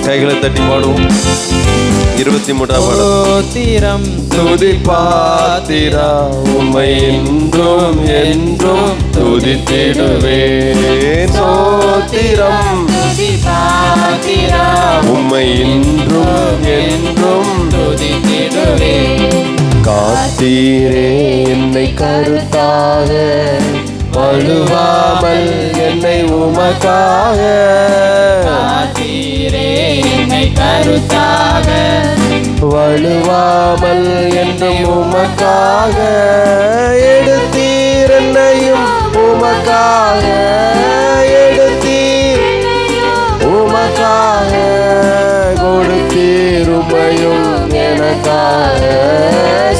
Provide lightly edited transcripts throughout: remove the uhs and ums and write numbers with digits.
கைகளை தட்டி பாடுவோம். 23ஆம் ஸ்தோத்திரம் துதி பாத்திரா உம்மை என்றும் என்றும் துதித்திடுவேன். ஸ்தோத்திரம் துதி பாத்திரா உம்மை என்றும் என்றும் துதித்திடுவேன். காத்தீரே என்னை கருத்தாக, வழுவாமல் என்னை உமக்காக. காத்தீரே என்னை கருத்தாக, வழுவாமல் என்றும் உமக்காக. எடுத்தீர் என்னையும் உமக்காக, எடுத்தீர் உமக்காக. கொடுத்தீர் உமையும் எனக்காக.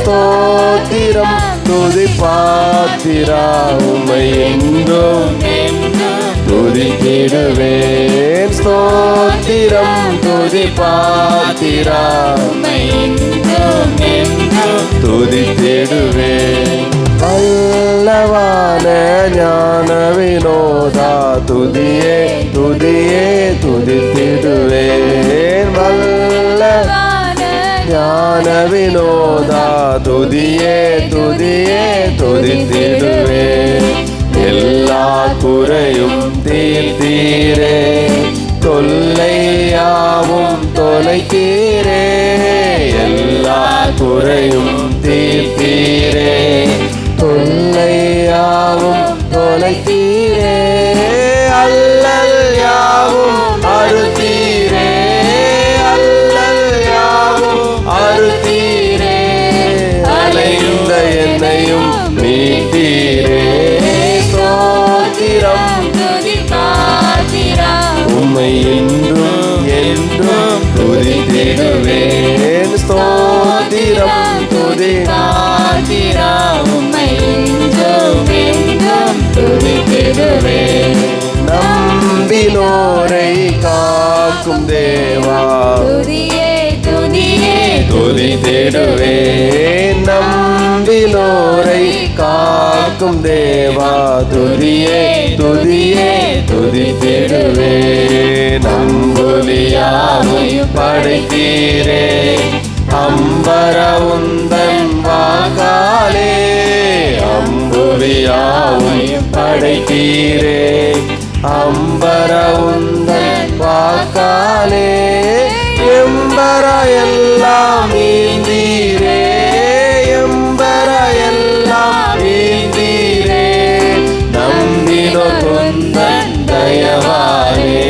ஸ்தோத்திரம் துதி பாத்திரா உம்மை என்றும் துதித்திடுவேன். ஸ்தோத்திரம் துதி பாத்திரா துதித்திடுவேன். வல்லவான ஞான வினோதா துதியே துதியே துதித்திடுவேன். வல்ல ஞான வினோதா துதியே துதியே துதித்திடுவேன். எல்லா குறையும் தீர்த்தீரே, தொல்லையாவும் தொலைத்தீரே. எல்லா குறையும் தீர்த்தீரே, தொல்லையாவும் தொலைத்தீரே. அல்லல் யாவும் அறுத்தீரே, அல்லல் யாவும் அறுத்தீரே. அலைந்த என்னையும் மீட்டீரே. ஸ்தோத்திரம் உம்மை என்றும் என்றும் துதித்திடுவேன். ஸ்தோத்திரம் துதி பாத்திரா உம்மை என்றும் என்றும் துதித்திடுவேன். நம்பினோரை காக்கும் தேவா துதியே துதியே துதித்திடுவேன். நம்பினோரை காக்கும் தேவா துதியே துதியே துதித்திடுவேன். அம்புலியாவும் படைத்தீரே, அம்பர உந்தன் வாக்காலே. அம்புலியாவும் படைத்தீரே, அம்பர உந்தன் வாக்காலே. எம்பர எல்லாம் நீந்தீரே, எம்பர எல்லாம் நீந்தீரே. நம்பினோ குந்தன் தயவாலே.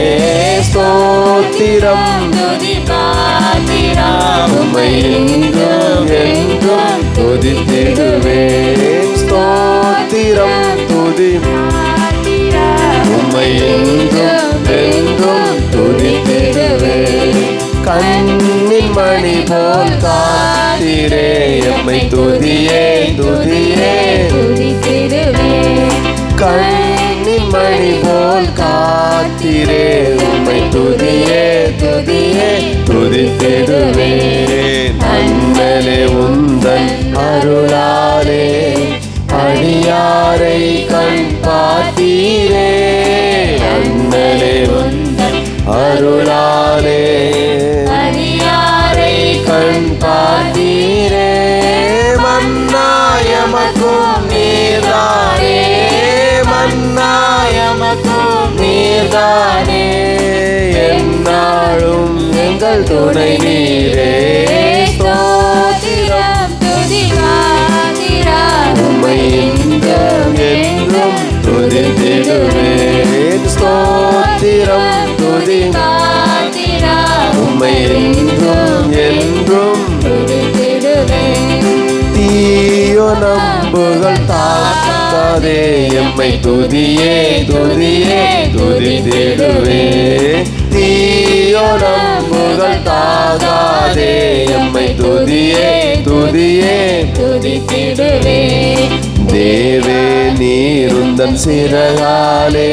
ஸ்தோத்திரம் துதி பாத்திரா உம்மை என்றும் என்றும் துதித்திடுவேன். ஸ்தோத்திரம் துதி பாத்திரா உம்மை என்றும் என்றும் துதித்திடுவேன். கண்ணின் மணி போல் காத்தீரே, எம்மை துதியே துதியே துதித்திடுவேன். கண்ணின் மணி போல் காத்தீரே, உம்மை துதியே துதியே துதித்திடுவேன். அண்ணலே உந்தன் அருளாலே அடியாரை கண் பார்த்தீரே. அண்ணலே உந்தன் அருளாலே அடியாரை கண் பார்த்தீரே. மன்னாயமக்கும் நீர்தானே, மன்னாயமக்கும் நீர்தானே. எந்நாளும் எங்கள் துணை நீரே. ஸ்தோத்திரம் துதி பாத்திரா உம்மை என்றும் என்றும் துதித்திடுவேன். ஸ்தோத்திரம் துதி பாத்திரா உம்மை என்றும் என்றும். துதித்திடுவேன். தீயோ நம்புகள் தாக்காதே, எம்மை துதியே துதியே துதித்திடுவேன். தீயோ நம்புகள் தாக்காதே, எம்மை துதியே துதியே துதித்திடுவேன். தேவே நீருந்தன் சிறகாலே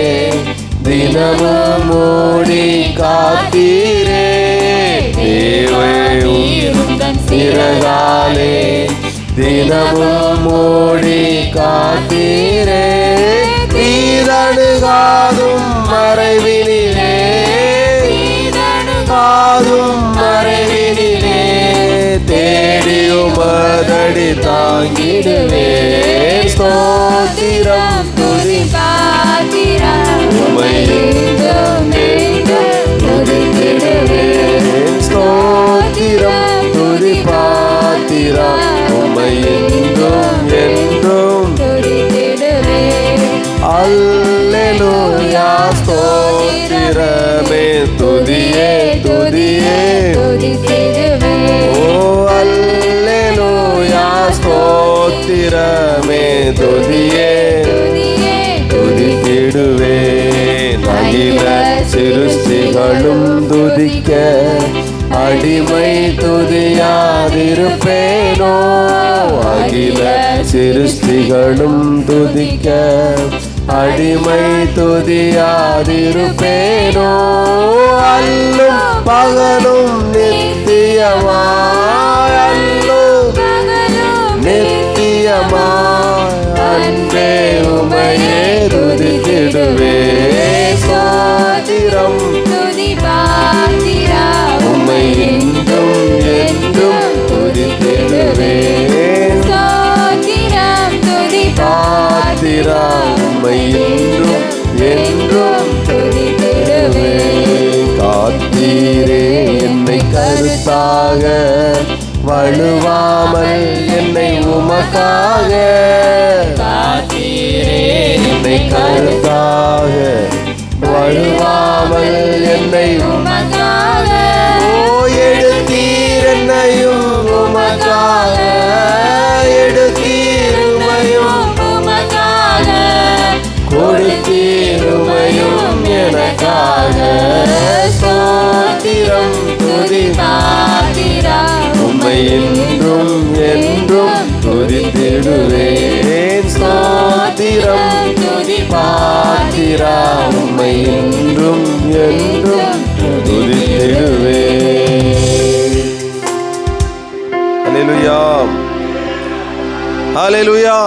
தினமும் மூடி காத்தீரே. தேவே உந்தன் சிறகாலே தினமும் மூடி காத்தீரே. நீதணுகாதும் மறைவினிலே, காதும் மறைவினிலே தேடி உமதடி தாங்கிடுவேன். ஸ்தோத்திரம் துதி பாத்திரம் உம்மை என்றும் என்றும் துதித்திடுவேன். ஸ்தோத்திரம் துதி பாத்திரம் உம்மை என்றும் என்றும் துதித்திடுவேன். அல்லேலூயா ஸ்தோத்திரமே துதியே துதியே துதித்திடுவேன். ஓ அல்லேலூயா ஸ்தோத்திரமே துதியே துதியே துதித்திடுவேன். அகில சிருஷ்டிகளும் துதிக்க அடிமை துதியாதிருப்பேனோ. அகில சிருஷ்டிகளும் துதிக்க அடிமை துதியாதிருப்பேனோ. அல்லும் பகலும் நித்தியமாய் அல்லும் பகலும் நித்தியமாய் அன்பே உமையே துதித்திடுவேன். ஸ்தோத்திரம் துதி பாத்திரம் உம்மை என்றும் என்றும் துதித்திடுவேன். ஸ்தோத்திரம் துதி பாத்திரம் உம்மை என்றும் என்றும் துதித்திடுவேன். காத்தீரே என்னை கருத்தாக வழுவாமல் என்னை உமக்காக. காத்தீரே என்னை கருத்தாக வழுவாமல் என்னை உமக்காக. ஓ எடுத்தீர் என்னையும் உமக்காக. எடுத்தீர் உமையும் உமக்காக. கொடுத்தீர் உமையும் எனக்காக. ஸ்தோத்திரம் துதி பாத்திரம் உம்மை என்றும் என்றும் துதித்திடுவேன். ஸ்தோத்திரம் துதி பாத்திரம் உம்மை என்றும் என்றும் துதித்திடுவேன். அல்லேலூயா, அல்லேலூயா.